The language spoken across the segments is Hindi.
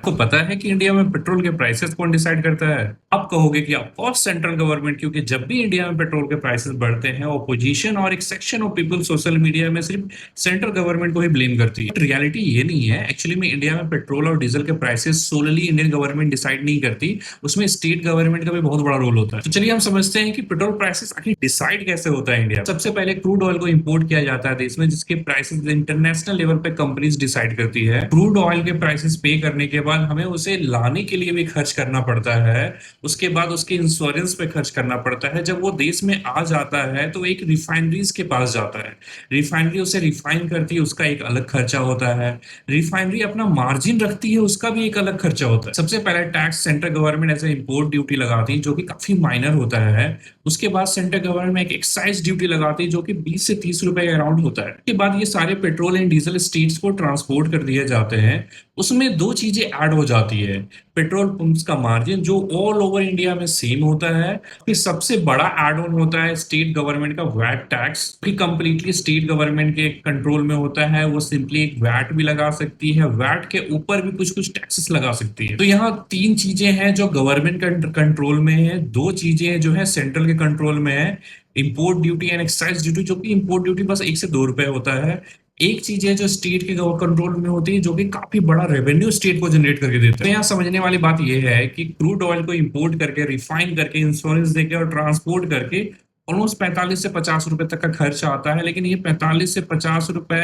आपको पता है कि इंडिया में पेट्रोल के प्राइसेस कौन डिसाइड करता है? आप कहोगे कि ऑफ कोर्स सेंट्रल गवर्नमेंट, क्योंकि जब भी इंडिया में पेट्रोल के प्राइसेस बढ़ते हैं ऑपोजिशन और एक section of people social media में सिर्फ सेंट्रल गवर्नमेंट को ही ब्लेम करती है। रियलिटी ये नहीं है। एक्चुअली में इंडिया में पेट्रोल और डीजल के prices solely Indian government decide नहीं करती, उसमें स्टेट गवर्नमेंट का भी बहुत बड़ा रोल होता है। तो चलिए हम समझते हैं कि पेट्रोल प्राइसेस आखिर डिसाइड कैसे होता है इंडिया में। सबसे पहले क्रूड ऑयल को इंपोर्ट किया जाता है देश में, जिसके प्राइसेस इंटरनेशनल लेवल पे कंपनीज डिसाइड करती है। क्रूड ऑयल के प्राइसेस पे करने के बाद हमें उसे लाने के लिए भी खर्च करना पड़ता है, उसके बाद उसके इंश्योरेंस पे खर्च करना पड़ता है। जब वो देश में आ जाता है तो एक रिफाइनरीज के पास जाता है, रिफाइनरी उसे रिफाइन करती है, उसका एक अलग खर्चा होता है। रिफाइनरी अपना मार्जिन रखती है, उसका भी एक अलग खर्चा होता है। सबसे पहले टैक्स सेंट्रल गवर्नमेंट ऐसे इंपोर्ट ड्यूटी लगाती है जो कि काफी माइनर होता है। उसके बाद सेंट्रल गवर्नमेंट एक एक्साइज ड्यूटी लगाती है जो कि 20 से 30 रुपए अराउंड होता है। उसके बाद ये सारे पेट्रोल एंड डीजल स्टेट्स को ट्रांसपोर्ट कर दिए जाते हैं। उसमें दो चीजें ऐड हो जाती है। पेट्रोल पंप्स का मार्जिन जो ऑल ओवर इंडिया में सेम होता है। फिर सबसे बड़ा एड ऑन होता है स्टेट गवर्नमेंट का वैट टैक्स, कि कंप्लीटली स्टेट गवर्नमेंट के कंट्रोल में होता है। वो सिंपली एक वैट भी लगा सकती है, वैट के ऊपर भी कुछ कुछ टैक्सेस लगा सकती है। तो यहाँ तीन चीजें हैं जो गवर्नमेंट कंट्रोल में है, दो चीजें जो है सेंट्रल के कंट्रोल में है, import duty and excise duty, जो कि इंपोर्ट ड्यूटी बस 1 से 2 रुपए होता है। एक चीज है जो स्टेट के कंट्रोल में होती है, जो कि काफी बड़ा रेवेन्यू स्टेट को जनरेट करके देता है। तो यहाँ समझने वाली बात यह है कि क्रूड ऑयल को इंपोर्ट करके, रिफाइन करके, इंश्योरेंस देके और ट्रांसपोर्ट करके ऑलमोस्ट 45 से 50 रुपए तक का खर्च आता है। लेकिन ये 45 से 50 रुपए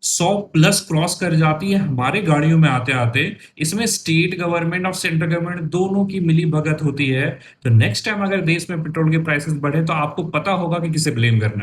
100 प्लस क्रॉस कर जाती है हमारे गाड़ियों में आते आते। इसमें स्टेट गवर्नमेंट और सेंट्रल गवर्नमेंट दोनों की मिली भगत होती है। तो नेक्स्ट टाइम अगर देश में पेट्रोल के प्राइसेस बढ़े तो आपको पता होगा कि किसे ब्लेम करना है।